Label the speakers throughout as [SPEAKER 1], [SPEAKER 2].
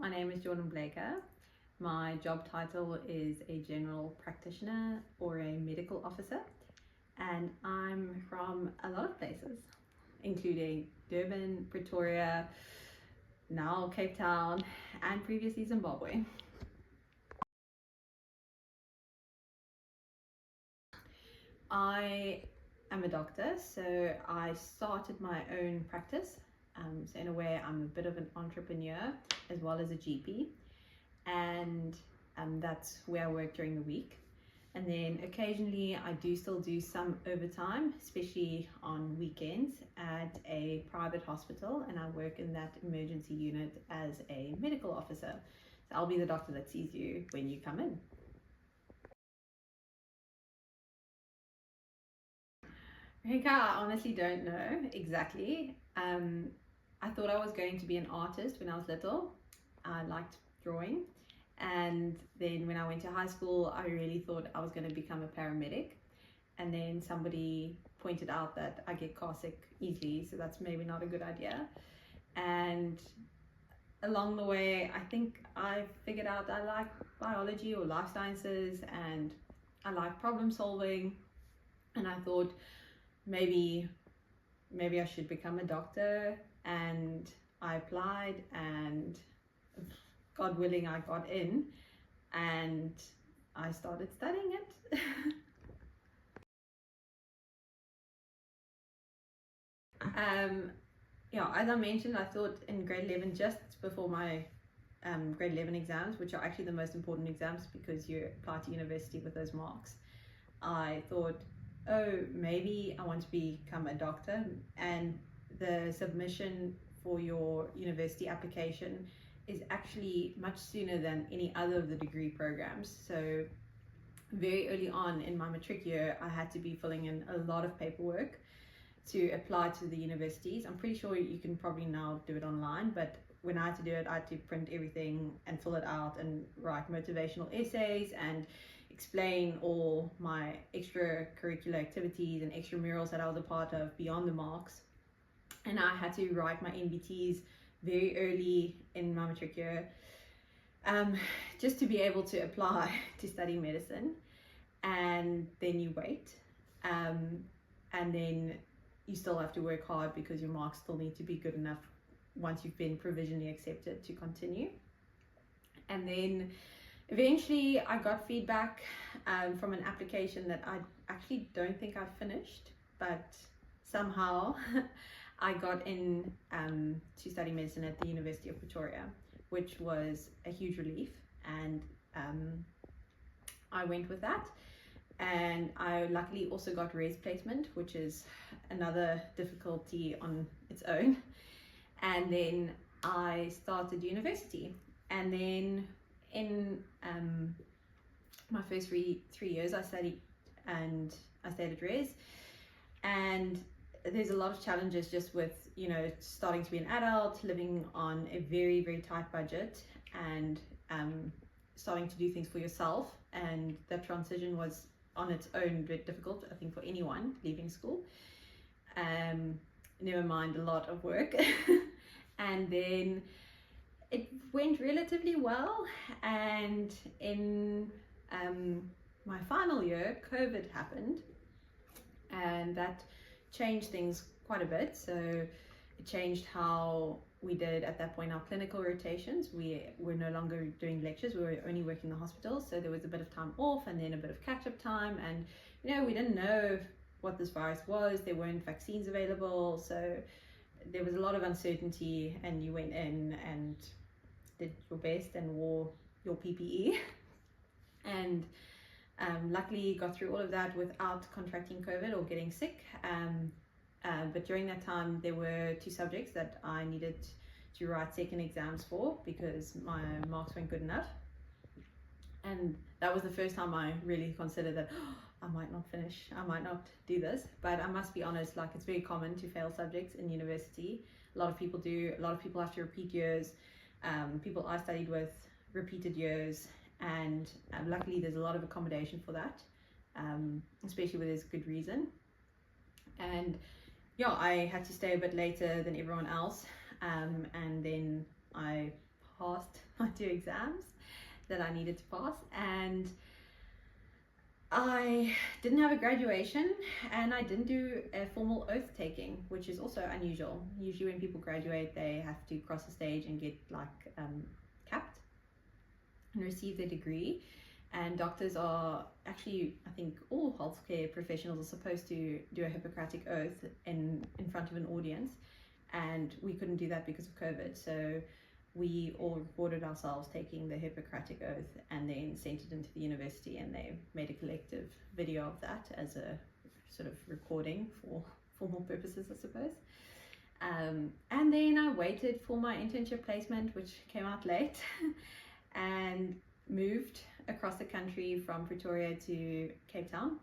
[SPEAKER 1] My name is Jordan Blaker. My job title is a general practitioner or a medical officer, and I'm from a lot of places, including Durban, Pretoria, now Cape Town, and previously Zimbabwe. I am a doctor, so I started my own practice. So in a way, I'm a bit of an entrepreneur as well as a GP, and that's where I work during the week. And then occasionally I do still do some overtime, especially on weekends at a private hospital, and I work in that emergency unit as a medical officer. So I'll be the doctor that sees you when you come in. Rinka, I honestly don't know exactly. I thought I was going to be an artist when I was little. I liked drawing. And then when I went to high school, I really thought I was going to become a paramedic. And then somebody pointed out that I get car sick easily, so that's maybe not a good idea. And along the way, I think I figured out I like biology or life sciences, and I like problem solving. And I thought maybe I should become a doctor, and I applied, and God willing I got in, and I started studying it. Yeah, as I mentioned, I thought in grade 11, just before my grade 11 exams, which are actually the most important exams because you apply to university with those marks, I thought, oh, maybe I want to become a doctor. And the submission for your university application is actually much sooner than any other of the degree programs. So very early on in my matric year, I had to be filling in a lot of paperwork to apply to the universities. I'm pretty sure you can probably now do it online, but when I had to do it, I had to print everything and fill it out and write motivational essays and explain all my extracurricular activities and extramurals that I was a part of beyond the marks. And I had to write my NBTs very early in my matric year, just to be able to apply to study medicine. And then you wait, and then you still have to work hard because your marks still need to be good enough once you've been provisionally accepted to continue. And then eventually I got feedback from an application that I actually don't think I finished, but somehow I got in to study medicine at the University of Pretoria, which was a huge relief, and I went with that. And I luckily also got res placement, which is another difficulty on its own. And then I started university, and then in my first three years I studied, and I stayed at res. And there's a lot of challenges just with, you know, starting to be an adult, living on a very, very tight budget, and starting to do things for yourself. And that transition was on its own very difficult, I think, for anyone leaving school. Never mind a lot of work. And then it went relatively well, and in my final year, COVID happened, and that changed things quite a bit. So it changed how we did at that point our clinical rotations. We were no longer doing lectures, we were only working in the hospital, so there was a bit of time off and then a bit of catch-up time. And you know, we didn't know what this virus was, there weren't vaccines available, so there was a lot of uncertainty, and you went in and did your best and wore your PPE and luckily got through all of that without contracting COVID or getting sick. But during that time, there were 2 subjects that I needed to write second exams for because my marks weren't good enough. And that was the first time I really considered that, oh, I might not finish, I might not do this. But I must be honest, like, it's very common to fail subjects in university. A lot of people do, a lot of people have to repeat years. People I studied with repeated years, and luckily there's a lot of accommodation for that, especially where there's good reason. And yeah, I had to stay a bit later than everyone else, and then I passed my 2 exams that I needed to pass, and I didn't have a graduation, and I didn't do a formal oath taking, which is also unusual. Usually when people graduate, they have to cross the stage and get capped and receive their degree. And doctors are actually, I think all healthcare professionals are supposed to do a Hippocratic oath in front of an audience, and we couldn't do that because of COVID. So we all recorded ourselves taking the Hippocratic oath and then sent it into the university, and they made a collective video of that as a sort of recording for formal purposes, I suppose. And then I waited for my internship placement, which came out late, and moved across the country from Pretoria to Cape Town.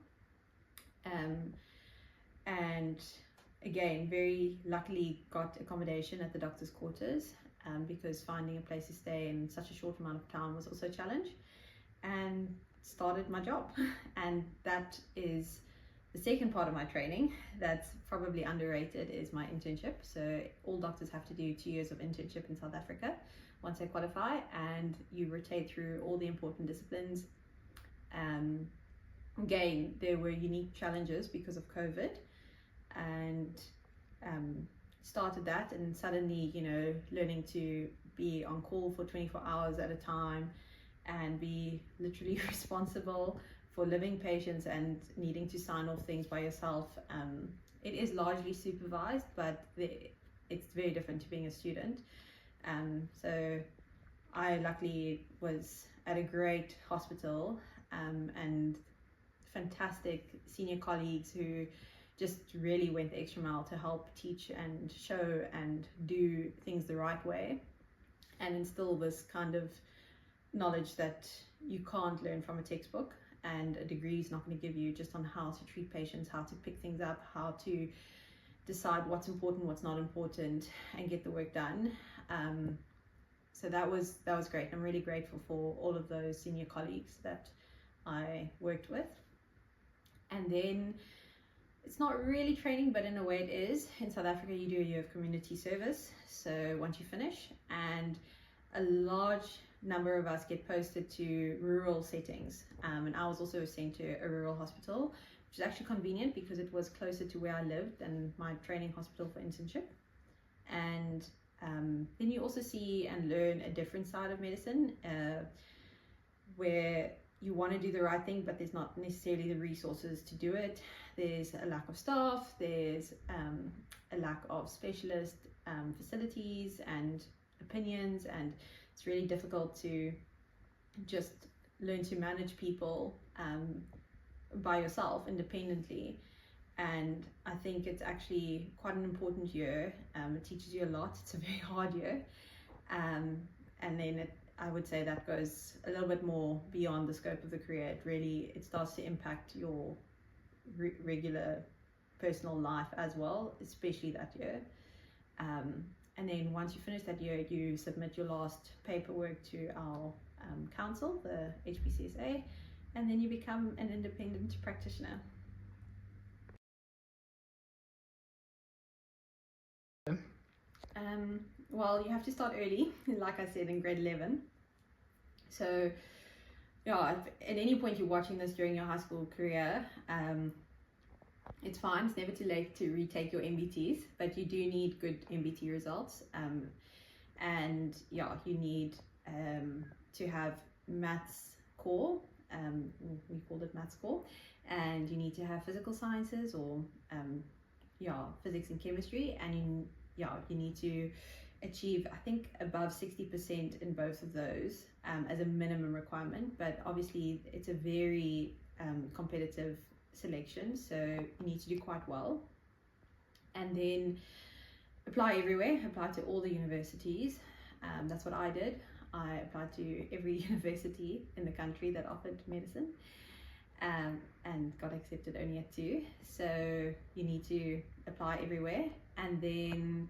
[SPEAKER 1] And again, very luckily got accommodation at the doctor's quarters, because finding a place to stay in such a short amount of time was also a challenge, and started my job. And that is the second part of my training that's probably underrated, is my internship. So all doctors have to do 2 years of internship in South Africa once they qualify, and you rotate through all the important disciplines. Again, there were unique challenges because of COVID, and started that, and suddenly, learning to be on call for 24 hours at a time and be literally responsible for living patients and needing to sign off things by yourself. It is largely supervised, but it's very different to being a student. So I luckily was at a great hospital, and fantastic senior colleagues who just really went the extra mile to help teach and show and do things the right way, and instill this kind of knowledge that you can't learn from a textbook, and a degree is not going to give you, just on how to treat patients, how to pick things up, how to decide what's important, what's not important, and get the work done. So that was great. I'm really grateful for all of those senior colleagues that I worked with. And then, it's not really training, but in a way it is. In South Africa, you do a year of community service. So once you finish, and a large number of us get posted to rural settings. And I was also sent to a rural hospital, which is actually convenient because it was closer to where I lived than my training hospital for internship. And then you also see and learn a different side of medicine, where you want to do the right thing, but there's not necessarily the resources to do it. There's a lack of staff, there's a lack of specialist facilities and opinions, and it's really difficult to just learn to manage people by yourself independently. And I think it's actually quite an important year. It teaches you a lot. It's a very hard year, and then I would say that goes a little bit more beyond the scope of the career. It starts to impact your regular personal life as well, especially that year. And then once you finish that year, you submit your last paperwork to our council, the HPCSA, and then you become an independent practitioner. Well, you have to start early, like I said, in grade 11. So, yeah, if at any point you're watching this during your high school career, it's fine. It's never too late to retake your MBTs, but you do need good MBT results. And yeah, you need to have maths core. We called it maths core, and you need to have physical sciences, or physics and chemistry, and you need to achieve, I think, above 60% in both of those as a minimum requirement. But obviously it's a very competitive selection, so you need to do quite well. And then apply everywhere, apply to all the universities. That's what I did. I applied to every university in the country that offered medicine, and got accepted only at 2. So you need to apply everywhere, and then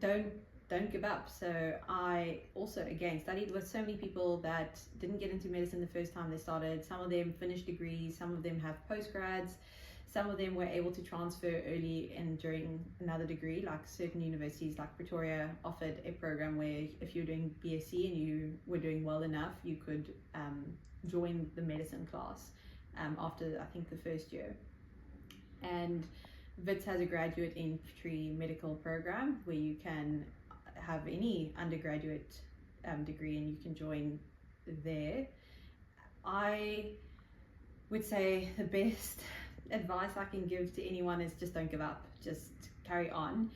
[SPEAKER 1] don't give up. So I also, again, studied with so many people that didn't get into medicine the first time they started. Some of them finished degrees, some of them have postgrads, Some of them were able to transfer early and during another degree, like certain universities like Pretoria offered a program where if you're doing BSc and you were doing well enough, you could join the medicine class after I think the first year. And WITS has a graduate entry medical program where you can have any undergraduate degree and you can join there. I would say the best advice I can give to anyone is just don't give up, just carry on.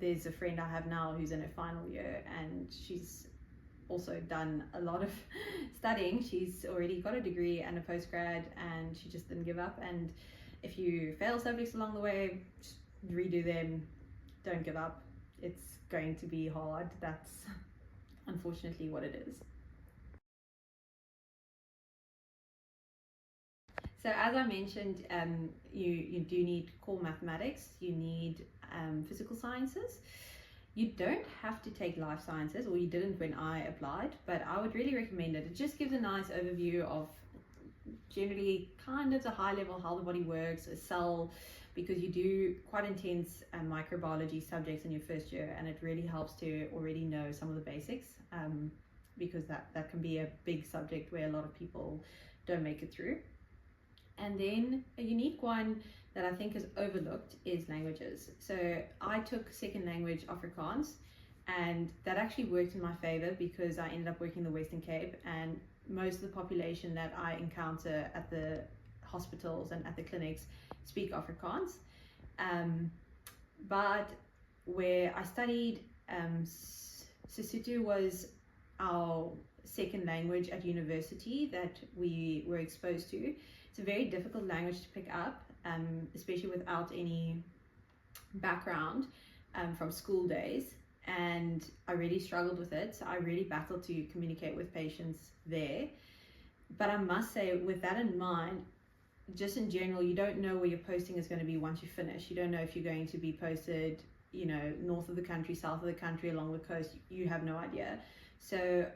[SPEAKER 1] There's a friend I have now who's in her final year and she's also done a lot of studying. She's already got a degree and a postgrad and she just didn't give up. And if you fail subjects along the way, just redo them, don't give up. It's going to be hard. That's unfortunately what it is. So as I mentioned, you do need core mathematics, you need physical sciences. You don't have to take life sciences, or you didn't when I applied, but I would really recommend it. It just gives a nice overview of generally kind of the high level how the body works, a cell, because you do quite intense microbiology subjects in your first year, and it really helps to already know some of the basics, because that can be a big subject where a lot of people don't make it through. And then a unique one that I think is overlooked is languages. So I took second language Afrikaans, and that actually worked in my favor because I ended up working in the Western Cape, and most of the population that I encounter at the hospitals and at the clinics speak Afrikaans. But where I studied, Sesotho was our second language at university that we were exposed to. It's a very difficult language to pick up, especially without any background from school days, and I really struggled with it. So I really battled to communicate with patients there. But I must say, with that in mind, just in general, you don't know where your posting is going to be once you finish. You don't know if you're going to be posted, you know, north of the country, south of the country, along the coast. You have no idea. So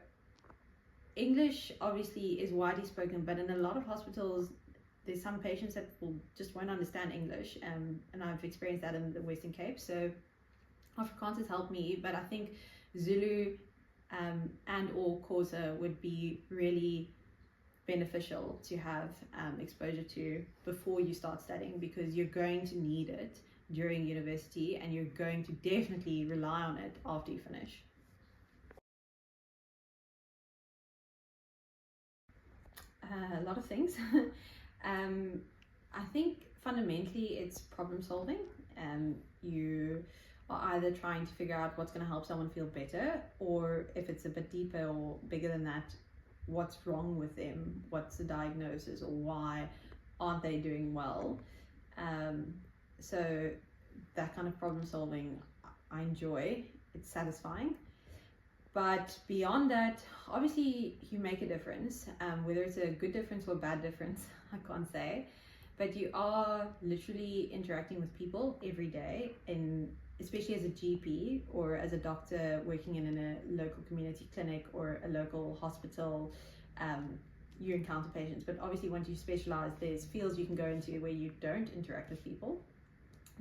[SPEAKER 1] English obviously is widely spoken, but in a lot of hospitals there's some patients that just won't understand English, and I've experienced that in the Western Cape. So Afrikaans has helped me, but I think Zulu and or Xhosa would be really beneficial to have exposure to before you start studying, because you're going to need it during university and you're going to definitely rely on it after you finish. A lot of things. I think fundamentally it's problem solving. You are either trying to figure out what's going to help someone feel better, or if it's a bit deeper or bigger than that, what's wrong with them, what's the diagnosis, or why aren't they doing well. So that kind of problem solving I enjoy. It's satisfying. But beyond that, obviously you make a difference, whether it's a good difference or a bad difference, I can't say, but you are literally interacting with people every day, especially as a GP or as a doctor working in a local community clinic or a local hospital. You encounter patients, but obviously once you specialize, there's fields you can go into where you don't interact with people,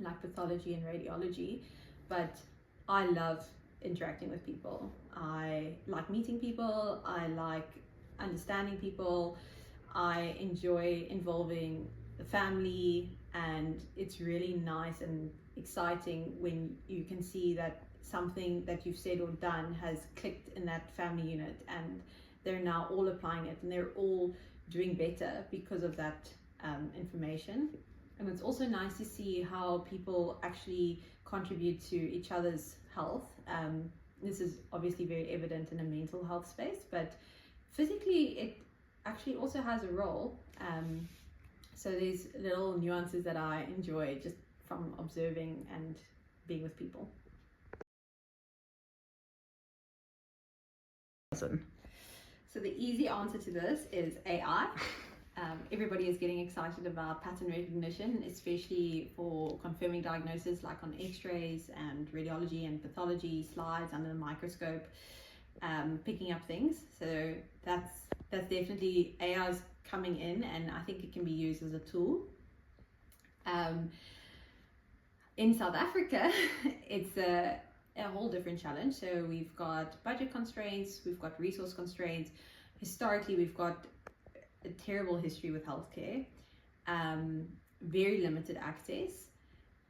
[SPEAKER 1] like pathology and radiology. But I love interacting with people. I like meeting people, I like understanding people, I enjoy involving the family, and it's really nice and exciting when you can see that something that you've said or done has clicked in that family unit, and they're now all applying it and they're all doing better because of that information. And it's also nice to see how people actually contribute to each other's health. This is obviously very evident in a mental health space, but physically it actually also has a role. So there's little nuances that I enjoy just from observing and being with people. So the easy answer to this is AI. Everybody is getting excited about pattern recognition, especially for confirming diagnosis, like on x-rays and radiology and pathology slides under the microscope, picking up things. So that's definitely, AI is coming in, and I think it can be used as a tool. Um, in South Africa, it's a whole different challenge. So we've got budget constraints, we've got resource constraints. Historically, we've got a terrible history with healthcare, very limited access,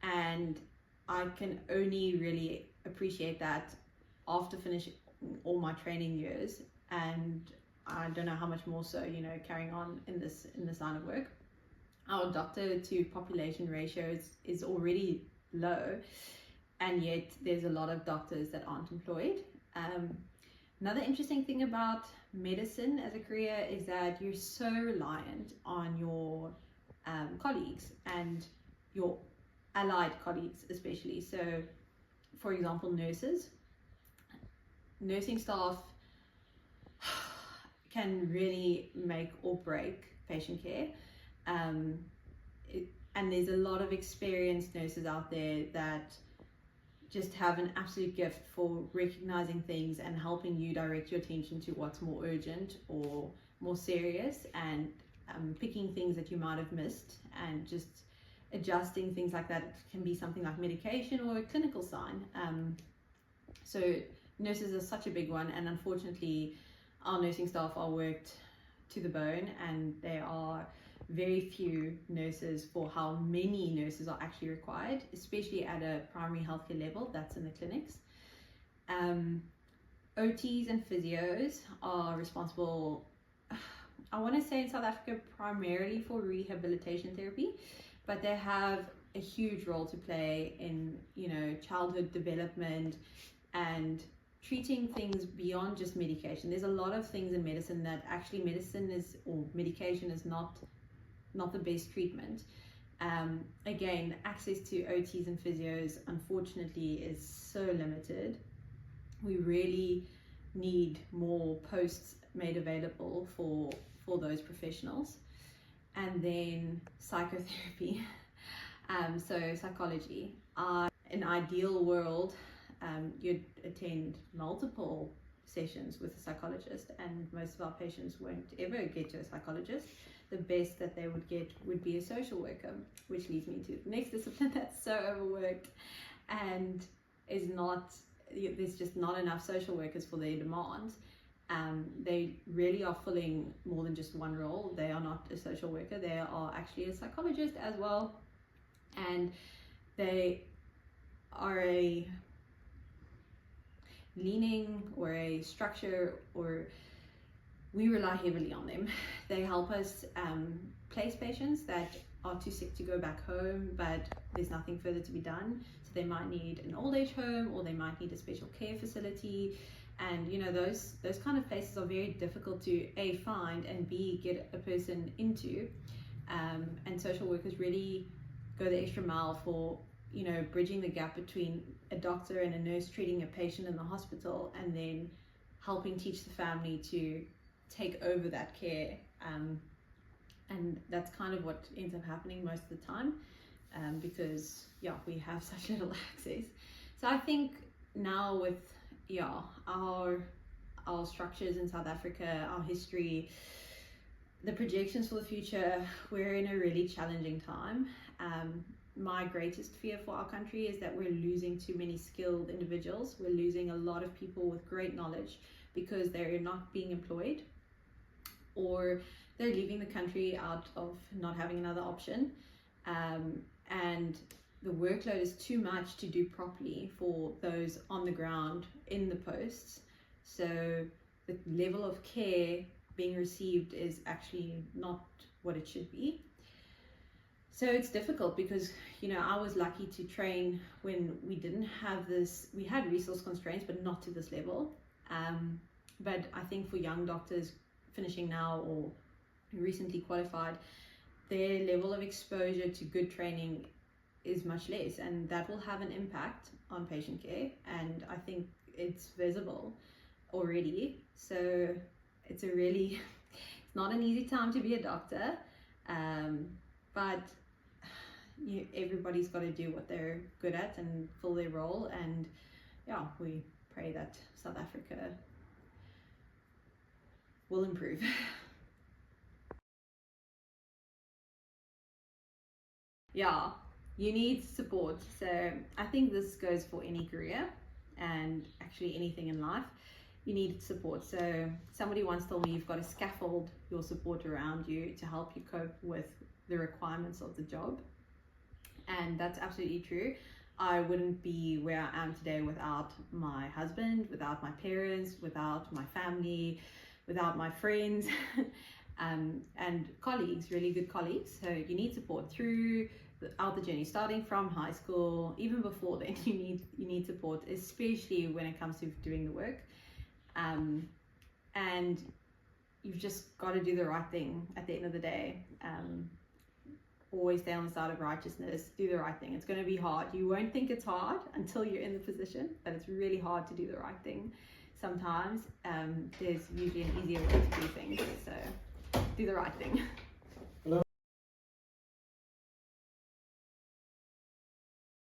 [SPEAKER 1] and I can only really appreciate that after finishing all my training years, and I don't know how much more so, carrying on in this line of work. Our doctor to population ratio is already low, and yet there's a lot of doctors that aren't employed. Another interesting thing about medicine as a career is that you're so reliant on your colleagues and your allied colleagues, especially. So, for example, nursing staff can really make or break patient care. And there's a lot of experienced nurses out there that just have an absolute gift for recognizing things and helping you direct your attention to what's more urgent or more serious, and picking things that you might have missed and just adjusting things like that. It can be something like medication or a clinical sign. So nurses are such a big one, and unfortunately our nursing staff are worked to the bone, and there are very few nurses for how many nurses are actually required, especially at a primary healthcare level, that's in the clinics. OTs and physios are responsible, I want to say in South Africa, primarily for rehabilitation therapy, but they have a huge role to play in, childhood development and treating things beyond just medication. There's a lot of things in medicine that actually medication is not the best treatment. Again, access to OTs and physios unfortunately is so limited. We really need more posts made available for those professionals. And then psychotherapy. So psychology. In an ideal world, you'd attend multiple sessions with a psychologist, and most of our patients won't ever get to a psychologist. The best that they would get would be a social worker, which leads me to the next discipline that's so overworked and there's just not enough social workers for their demands. They really are filling more than just one role. They are not a social worker, they are actually a psychologist as well, and they are a leaning or a structure, or we rely heavily on them. They help us place patients that are too sick to go back home, but there's nothing further to be done. So they might need an old age home, or they might need a special care facility. And those kind of places are very difficult to A, find, and B, get a person into. And social workers really go the extra mile for bridging the gap between a doctor and a nurse treating a patient in the hospital, and then helping teach the family to take over that care. And that's kind of what ends up happening most of the time, because we have such little access. So I think now with our structures in South Africa, our history, the projections for the future, we're in a really challenging time. My greatest fear for our country is that we're losing too many skilled individuals. We're losing a lot of people with great knowledge because they're not being employed, or they're leaving the country out of not having another option. And the workload is too much to do properly for those on the ground in the posts. So the level of care being received is actually not what it should be. So it's difficult because, I was lucky to train when we didn't have this, we had resource constraints, but not to this level. But I think for young doctors finishing now or recently qualified, their level of exposure to good training is much less, and that will have an impact on patient care. And I think it's visible already. So it's it's not an easy time to be a doctor, but everybody's got to do what they're good at and fill their role. And we pray that South Africa will improve. Yeah, you need support. So I think this goes for any career and actually anything in life. You need support. So somebody once told me you've got to scaffold your support around you to help you cope with the requirements of the job. And that's absolutely true. I wouldn't be where I am today without my husband, without my parents, without my family, without my friends, and colleagues, really good colleagues. So you need support throughout the journey, starting from high school, even before then. You need support, especially when it comes to doing the work. And you've just got to do the right thing at the end of the day. Always stay on the side of righteousness, do the right thing. It's going to be hard. You won't think it's hard until you're in the position, but it's really hard to do the right thing. Sometimes there's usually an easier way to do things, so do the right thing.